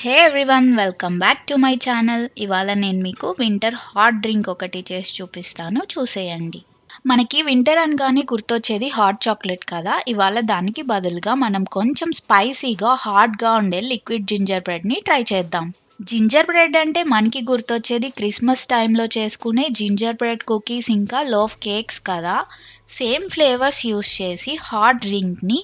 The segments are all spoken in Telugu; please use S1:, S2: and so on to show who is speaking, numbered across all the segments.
S1: Hey everyone, welcome back to my channel. ఇవాళ నేను మీకు వింటర్ హాట్ డ్రింక్ ఒకటి చేసి చూపిస్తాను, చూసేయండి. మనకి వింటర్ అనగానే గుర్తొచ్చేది హాట్ చాక్లెట్ కదా. ఇవాళ దానికి బదులుగా మనం కొంచెం స్పైసీగా హాట్గా ఉండే లిక్విడ్ జింజర్ బ్రెడ్ని ట్రై చేద్దాం. జింజర్ బ్రెడ్ అంటే మనకి గుర్తొచ్చేది క్రిస్మస్ టైంలో చేసుకునే జింజర్ బ్రెడ్ కుకీస్ ఇంకా లోఫ్ కేక్స్ కదా. సేమ్ ఫ్లేవర్స్ యూస్ చేసి హాట్ డ్రింక్ని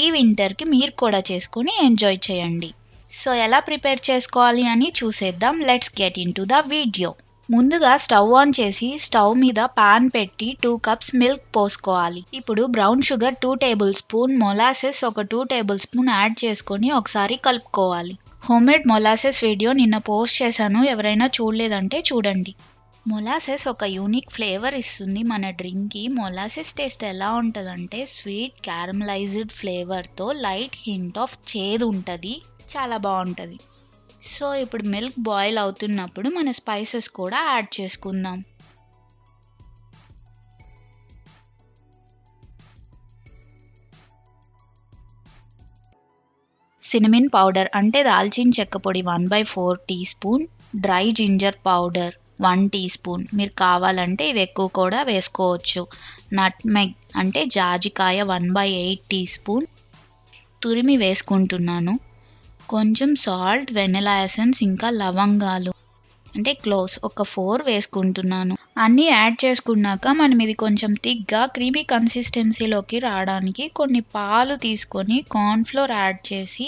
S1: ఈ వింటర్కి మీరు కూడా చేసుకుని ఎంజాయ్ చేయండి. సో ఎలా ప్రిపేర్ చేసుకోవాలి అని చూసేద్దాం. Let's get in to the video. ముందుగా స్టవ్ ఆన్ చేసి స్టవ్ మీద పాన్ పెట్టి 2 కప్స్ మిల్క్ పోసుకోవాలి. ఇప్పుడు brown sugar 2 table spoon, molasses ఒక 2 టేబుల్ స్పూన్ యాడ్ చేసుకొని ఒకసారి కలుపుకోవాలి. హోమ్మేడ్ మొలాసెస్ వీడియో నిన్న పోస్ట్ చేశాను, ఎవరైనా చూడలేదంటే చూడండి. మొలాసెస్ ఒక యూనిక్ ఫ్లేవర్ ఇస్తుంది మన డ్రింక్కి. మొలాసెస్ టేస్ట్ ఎలా ఉంటుందంటే స్వీట్ క్యారమలైజ్డ్ ఫ్లేవర్తో లైట్ హింట్ ఆఫ్ చేదు ఉంటుంది, చాలా బాగుంటుంది. సో ఇప్పుడు మిల్క్ బాయిల్ అవుతున్నప్పుడు మన స్పైసెస్ కూడా యాడ్ చేసుకుందాం. సినమిన్ పౌడర్ అంటే దాల్చిన చెక్క పొడి 1/4 teaspoon, dry ginger powder 1 teaspoon. మీరు కావాలంటే ఇది ఎక్కువ కూడా వేసుకోవచ్చు. నట్మెగ్ అంటే జాజికాయ 1/8 టీ స్పూన్ తురిమి వేసుకుంటున్నాను. కొంచెం సాల్ట్, వెనిలా ఎసెన్స్ ఇంకా లవంగాలు అంటే క్లోవ్స్ ఒక 4 వేసుకుంటున్నాను. అన్నీ యాడ్ చేసుకున్నాక మనం ఇది కొంచెం థిక్గా క్రీమీ కన్సిస్టెన్సీలోకి రావడానికి కొన్ని పాలు తీసుకొని కార్న్ఫ్లోర్ యాడ్ చేసి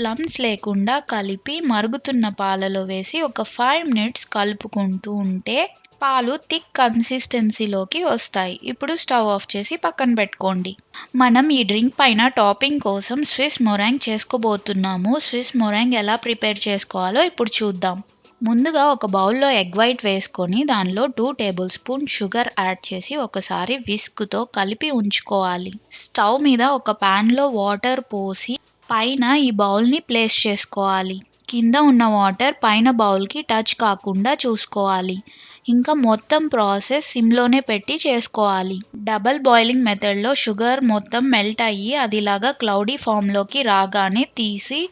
S1: లమ్స్ లేకుండా కలిపి మరుగుతున్న పాలలో వేసి ఒక 5 మినిట్స్ కలుపుకుంటూ ఉంటే పాలు థిక్ కన్సిస్టెన్సీలోకి వస్తాయి. ఇప్పుడు స్టవ్ ఆఫ్ చేసి పక్కన పెట్టుకోండి. మనం ఈ డ్రింక్ పైన టాపింగ్ కోసం స్విస్ మొరాంగ్ చేసుకోబోతున్నాము. స్విస్ మొరాంగ్ ఎలా ప్రిపేర్ చేసుకోవాలో ఇప్పుడు చూద్దాం. ముందుగా ఒక బౌల్లో ఎగ్ వైట్ వేసుకొని దానిలో 2 టేబుల్ స్పూన్ షుగర్ యాడ్ చేసి ఒకసారి విస్క్తో కలిపి ఉంచుకోవాలి. స్టవ్ మీద ఒక ప్యాన్లో వాటర్ పోసి పైన ఈ బౌల్ని ప్లేస్ చేసుకోవాలి. కింద ఉన్న వాటర్ పైన బౌల్కి టచ్ కాకుండా చూసుకోవాలి. ఇంకా మొత్తం ప్రాసెస్ సిమ్లోనే పెట్టి చేసుకోవాలి. డబల్ బాయిలింగ్ మెథడ్లో షుగర్ మొత్తం మెల్ట్ అయ్యి అదిలాగా క్లౌడీ ఫామ్లోకి రాగానే తీసి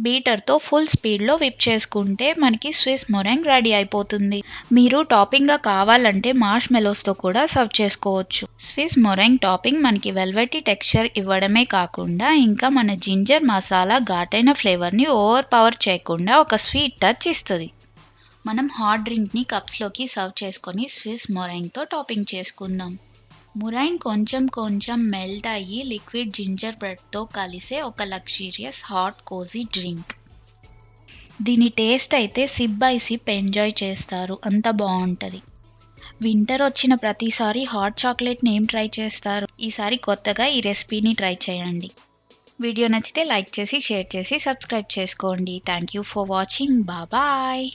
S1: బీటర్తో ఫుల్ స్పీడ్లో విప్ చేసుకుంటే మనకి స్విస్ మొరాంగ్ రెడీ అయిపోతుంది. మీరు టాపింగ్గా కావాలంటే మార్ష్ మెలోస్తో కూడా సర్వ్ చేసుకోవచ్చు. స్విస్ మొరాంగ్ టాపింగ్ మనకి వెల్వెటీ టెక్స్చర్ ఇవ్వడమే కాకుండా ఇంకా మన జింజర్ మసాలా ఘాటైన ఫ్లేవర్ని ఓవర్ పవర్ చేయకుండా ఒక స్వీట్ టచ్ ఇస్తుంది. మనం హాట్ డ్రింక్ని కప్స్లోకి సర్వ్ చేసుకొని స్విస్ మొరాంగ్తో టాపింగ్ చేసుకుందాం. మొరాంగ్ కొంచెం కొంచెం మెల్ట్ అయ్యి లిక్విడ్ జింజర్ బ్రెడ్తో కలిసే ఒక లగ్జూరియస్ హాట్ కోజీ డ్రింక్. దీని టేస్ట్ అయితే సిప్ బై సిప్ ఎంజాయ్ చేస్తారు, అంత బాగుంటుంది. వింటర్ వచ్చిన ప్రతిసారి హాట్ చాక్లెట్ని ఏం ట్రై చేస్తారు? ఈసారి కొత్తగా ఈ రెసిపీని ట్రై చేయండి. వీడియో నచ్చితే లైక్ చేసి, షేర్ చేసి, సబ్స్క్రైబ్ చేసుకోండి. Thank you for watching. Bye.